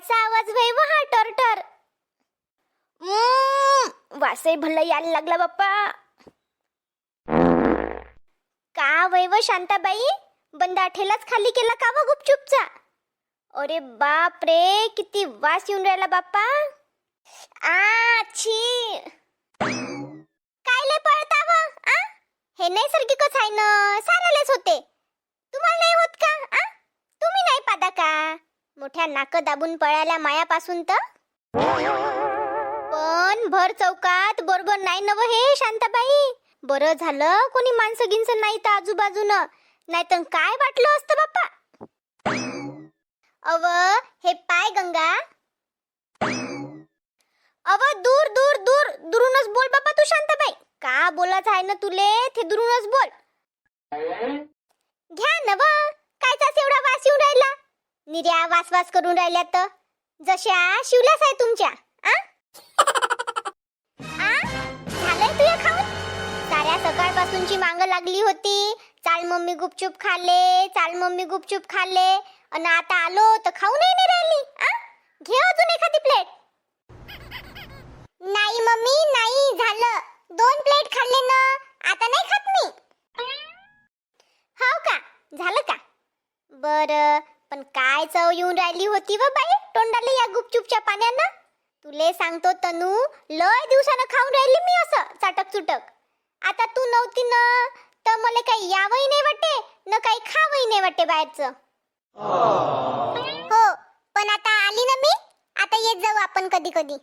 कायचा आवाज भाई व हा टरटर. वासही भल्ला यायला लागला बाप्पा. का वैव शांताबाई, बंदा ठेलाच खाली केला का व गुपचूपचा? अरे बाप रे, किती वास येऊन राहिला बाप्पा. छी, कायले पळता व? हे नैसर्गिकच आहे ना, सारालेच होते. तुम्हाला नाही होत का? तुम्ही नाही पादा का मोठ्या नाक दाबून पळाल्या मायापासून? तर पण भर चौकात बरोबर नाही नव हे शांताबाई. बरं झालं कोणी माणसं गिनसं नाही तर आजूबाजूनं, नाहीतर काय वाटलं असतं बाप्पा. अव हे पाय गंगा. अव दूर दूर दूर दुरूनच बोल बाप्पा तू शांताबाई. का बोलत आहे ना तुले, ते दुरूनच बोल. घ्या नव, कायचाच एवढा वास येऊन राहिला. निर्या वास वास करून राहिल्या तर जशा शिवल्यास आहे तुमच्या. झालंय तुया खाऊन? साऱ्या सकाळपासूनची मांग लागली होती. चाल मम्मी गुपचूप खाल्ले, चाल मम्मी गुपचूप खाल्ले, आणि आता आलो तर खाऊनही नाही राहिली. घे अजून एखादी प्लेट. नाही मम्मी नाही, झालं. 2 प्लेट खाल्ले ना, आता नाही खात मी. हो का, झालं का? बरं, पण काय चव येऊन राहिली होती व बाई तोंडाला या गुपचूपच्या पाण्यानं. तुले सांगतो तनू, लय दिवसानं खाऊन राहिली मी असं चाटक चुटक. आता तू नव्हती ना, तर मला काही यावही नाही वाटे न काही खावही नाही वाटे बाहेरचं. हो, पण आता आली ना मी, आता येत जाऊ आपण कधी कधी.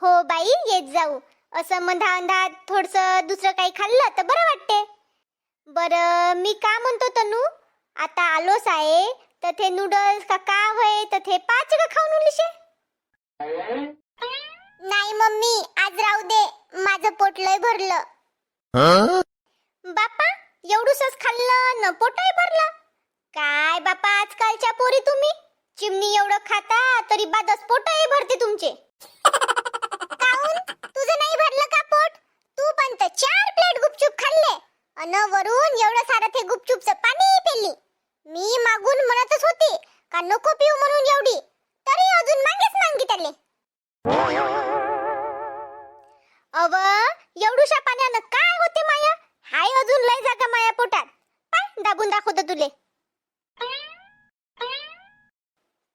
हो बाई, येत जाऊ. असं मंधा अंधा थोडंसं दुसरं काही खाल्लं तर बरं वाटते. बरं, मी का म्हणतो तनू, आता आलोस आहे तर ते नूडल्स का का होय तर ते 5 का खाऊन उलीशे? नाही मम्मी, आज राहू दे, माझं पोट लय भरलं. बापा, एवढूसच खाल्लं न पोटही भरलं? काय बापा, आजकालच्या पोरी तुम्ही चिमणी एवढं खाता तरी बादच पोटही भरते तुमचे. काऊन, तुझं नाही भरलं का पोट? तू पण तर 4 प्लेट गुपचूप खाल्ले, अन वरून एवढं सारं ते गुपचूपचं पाणी पेली. मी मागून म्हणतच होती का नको पिऊ म्हणून एवढी, तरी अजून मागेच मांगी त्याले. अव एवढूशा पाण्यानं काय होते माया? हाय अजून लय जागा माया पोटात. पाय दाबून दाखवतो तुले.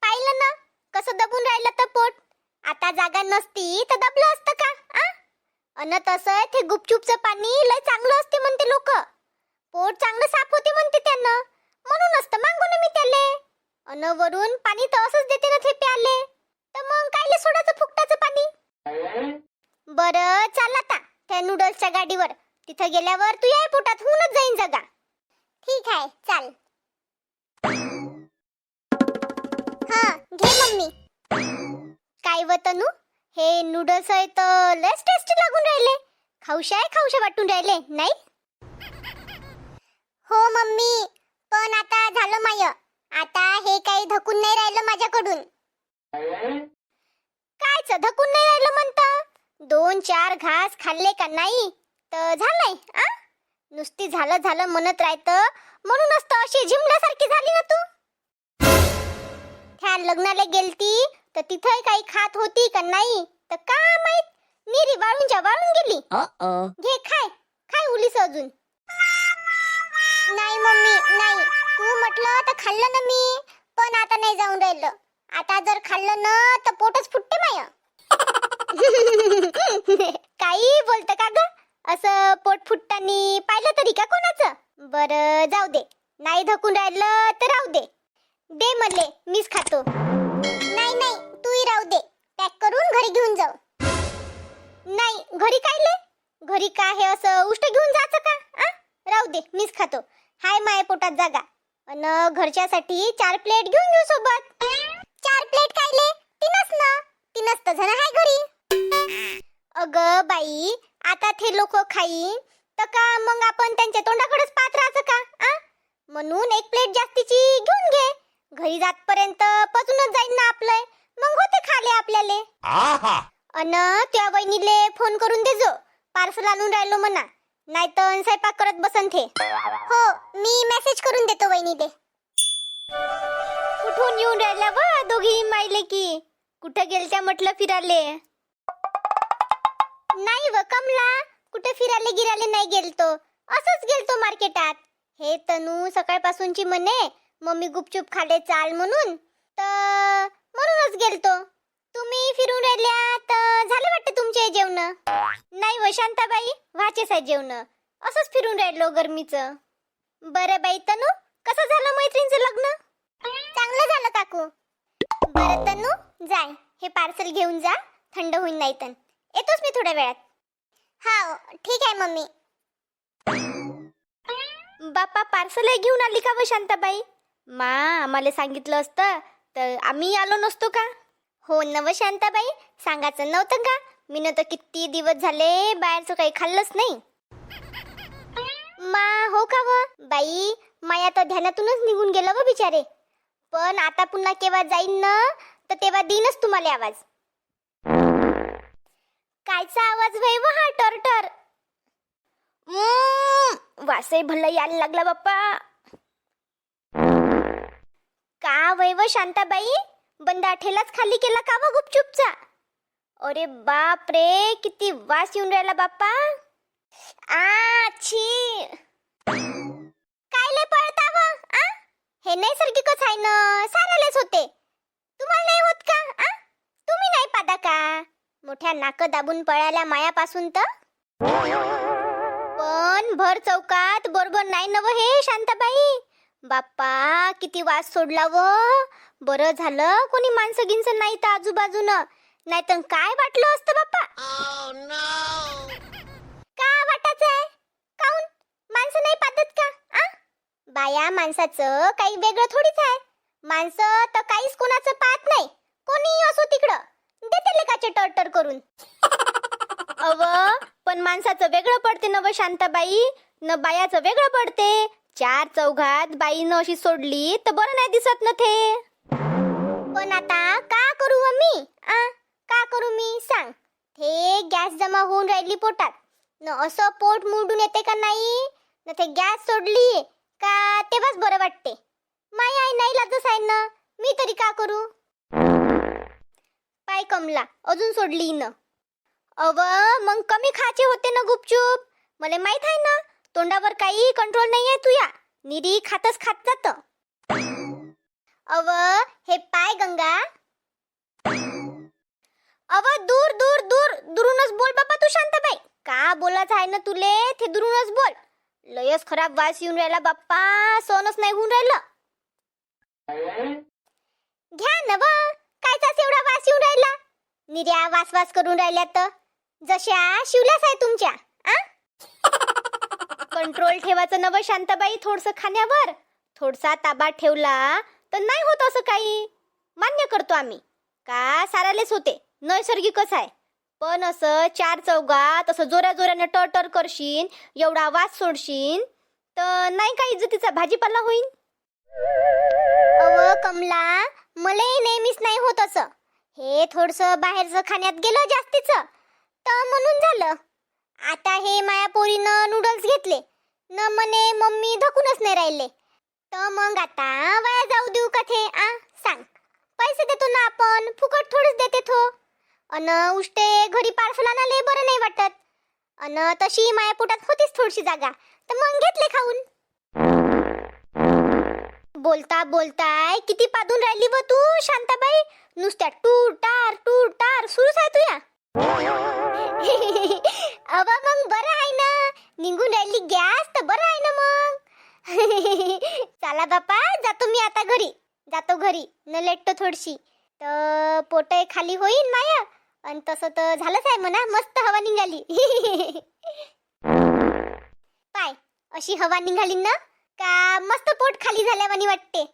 पाहिलं ना कसं दबून राहिलं तर पोट. आता जागा नसती तर दबलं असतं का? अन तसं ते गुपचूपचं पाणी लय चांगलं असते म्हणते लोक. पोट चांगलं साफ होते म्हणते त्यानं, म्हणून असतं मागून मी त्याले. अन वरून पाणी तर असंच देते ना ते प्याले, तर मग कायले सोडाचं फुकटाचं पाणी. बरं चाल आता त्या नूडल्सच्या गाडीवर, तिथं गेल्यावर तू याय पोटात होऊनच जाईन जागा. ठीक आहे, चाल. घे मम्मी. काय व तनू, हे नूडल्स आहे तर लयच टेस्टी लागून राहिले. खाऊशा वाटून राहिले नाही? हो मम्मी, पण आता झालं माय. आता हे काही धकून नाही राहिलं माझ्याकडून. कायच धकून नाही राहिलं म्हणतं? 2-4 घास खाल्ले का नाही तर झालंय. नुसती झालं झालं म्हणत राहतं, म्हणूनच तर अशी झिमल्यासारखी झाली ना तू. त्या लग्नाला गेलती तर तिथं काही खात होती का नाही तर का माहित, निरी वाळूनच्या वाळून गेली. घे खाय उलीस अजून. नाही मम्मी नाही, तू म्हटलं तर खाल्लं ना मी, पण आता नाही जाऊन राहिलं. आता जर खाल्लं ना तर पोटच फुटते माय. काही बोलतं का ग? असं पोट फुटतानी पाहिलं तरी का कोणाचं? बरं जाऊ दे, नाही धकून राहिलं तर राहू दे. दे मले, मीच खातो. नाही नाही, तूही राहू दे, पॅक करून घरी घेऊन जाऊ. नाही, घरी कायले? घरी काय हे असं उष्ट घेऊन जायचं का? राहू दे, मीच खातो. हाय माय पोटात जागा. अन घरच्यासाठी 4 प्लेट घेऊन घेऊ सोबत. 4 प्लेट कायले? 3च ना, 3च तर जण हाय घरी. अगं बाई, आता ते लोक खाईन तर का मग आपण त्यांच्या तोंडाकडेच पाहत राहायचं का? म्हणून 1 प्लेट जास्तीची घेऊन घे. घरी जातपर्यंत पचूनच जाईन ना आपलं, मग होते खाले आपल्याले. अन त्या वहिनीले फोन करून देजो, पार्सल आणून राहिलो म्हणा, नाही तर स्वयंपाक करत बसन थे. हो, मी मेसेज करून देतो वहिनीले. कुठून येऊन राहिल्या व दोघी मायले की? कुठं गेलत्या म्हटलं फिराले? नाही व कमला, कुठे फिराले गिराले नाही गेलतो, असंच गेलतो मार्केटात. हे तनू सकाळपासूनची म्हणे मम्मी गुपचूप खाले चाल म्हणून, तर म्हणूनच गेलतो. तुम्ही फिरून राहिल्या तर झालं वाटतं तुमचे जेवण? नाही व शांताबाई, व्हायचेच आहे जेवण, असंच फिरून राहिलो गरमीचं. बरं बाई तनू, कसं झालं मैत्रिणीचं लग्न? चांगलं झालं काकू. बरं तनू, जाय हे पार्सल घेऊन जा, थंड होईल नाही तर. येतोच मी थोड्या वेळात. हा ठीक आहे मम्मी. बापा पार्सल घेऊन आली का व शांताबाई? मा आम्हाला सांगितलं असतं तर आम्ही आलो नसतो का? हो नव शांताबाई, सांगायचं नव्हतं का? मी तर किती दिवस झाले बाहेरचं काही खाल्लंच नाही. मा हो का व बाई, माया तर ध्यानातूनच निघून गेलं व बिचारे. पण आता पुन्हा केव्हा जाईन ना तर तेव्हा देईनच तुम्हाला आवाज. कायचा आवाज वय व हा टरटर? वासही भल्ला यायला लागला बाप्पा. का वय व शांताबाई, बंदा ठेलाच खाली केला का व गुपचूपचा? अरे बाप रे, किती वास येऊन राहिला बाप्पा. छी, कायले पळता व? हे नैसर्गिकच आहे ना, सारालेच होते. तुम्हाला नाही होत का? तुम्ही नाही पादा का? मोठ्या नाक दाबून पळायला मायापासून तर. पण भर चौकात बरोबर नाही नव हे शांताबाई. बाप्पा किती वास सोडला व. बरं झालं कोणी माणसं गिंच नाही तर आजूबाजूनं, नाहीतर काय वाटलं असतं बाप्पा. का वाटायचं आहे? काऊन माणसं नाही पादत का? बाया माणसाचं काही वेगळं थोडीच आहे. माणसं तर काहीच कोणाचं पाहत नाही, कोणी असो तिकडं देते लेकाचे टरटर करून. अव पण माणसाचं वेगळं पडते नव शांताबाई, न बायाचं वेगळं पडते. चार चौघात बाईनं अशी सोडली तर बरं नाही दिसत न ते. पण आता का करू मी? का करू मी सांग? हे गॅस जमा होऊन राहिली पोटात, न असं पोट मुरडून येते का नाही? न ते गॅस सोडली का तेव्हाच बरं वाटते. माय आई नाही लाजस आहे ना, मी तरी का करू? पाय कमला अजून सोडली न. अव मग कमी खायचे होते ना गुपचूप. मला माहित आहे ना, तोंडावर काही कंट्रोल नाही आहे तुया, निरी खातच खात जात. अव हे पाय गंगा. अव दूर दूर दूर दुरूनच बोल बाबा तू शांताबाई. का बोलायचं आहे ना तुले ते दुरूनच बोल. लयच खराब वास येऊन राहिला बाप्पा, सहनच नाही होऊन राहिलं. घ्या ना व, कायचाच एवढा वास येऊन राहिला? निर्या वास वास करून राहिल्या तर जशा शिवल्यास आहे तुमच्या. कंट्रोल ठेवायचं नव शांताबाई थोडस खाण्यावर. थोडसा ताबा ठेवला तर नाही होत असं काही. मान्य करतो आम्ही का सारालेच होते, नैसर्गिकच आहे. पण असं चार चौघात असं जोऱ्या जोऱ्याने टरटर करशील, एवढा वास सोडशील तर नाही का इज्जतीचा भाजीपाला होईल. अव कमला, मलाही नेहमीच नाही होत असं. हे थोडस बाहेरचं खाण्यात गेलं जास्तीच तर म्हणून झालं. आता हे माया पोरीनं नूडल्स घेतले न म्हणे मम्मी धकूनच नाही राहिले, तर मग आता वाया जाऊ देऊ का ते? सांग, पैसे देतो ना आपण, फुकट थोडीच देते थो. अन उष्टे घरी पार्सल आणाले बरं नाही वाटत. अन तशी माया पोटात होतीच थोडीशी जागा, तर मग घेतले खाऊन. बोलता बोलताय किती पादून राहिली व तू शांताबाई. नुसत्या टूर टार सुरूच आहे तुया. अव मग बरं आहे ना, निघून राहिली गॅस तर बरं आहे ना मग. चला बापा, जातो मी आता घरी. जातो घरी न लेटतो थोडीशी, तर पोट खाली होईन माया. आणि तसं तर झालंच आहे म्हणा, मस्त हवा निघाली. पाय अशी हवा निघाली ना का मस्त पोट खाली झाल्यावानी वाटते.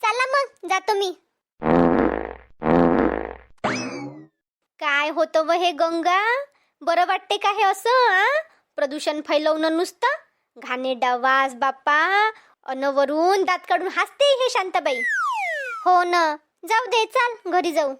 चला मग जातो मी. काय होतं व हे गंगा, बरं वाटते का हे असं? प्रदूषण फैलवणं नुसतं, घाणेरडा वास बाप्पा. अनवरून दात काढून हसते हे शांताबाई. हो ना, जाऊ दे, चाल घरी जाऊ.